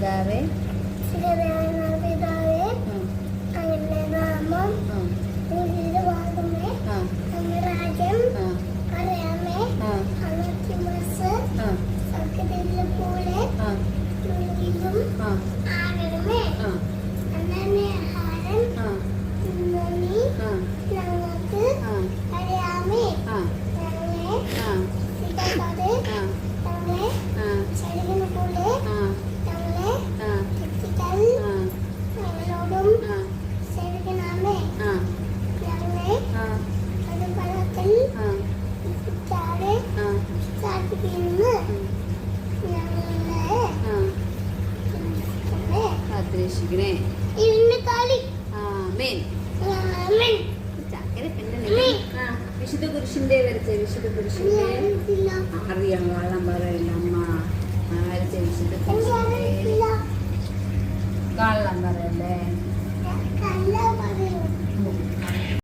പിതാവേ വിശുദ്ധ പുരുഷന്റെ വരച്ച വിശുദ്ധ പുരുഷന്റെ അറിയാം വള്ളം പറയില്ല അമ്മ വരച്ച വിശുദ്ധ പുരുഷന്റെ കള്ളം പറയല്ലേ.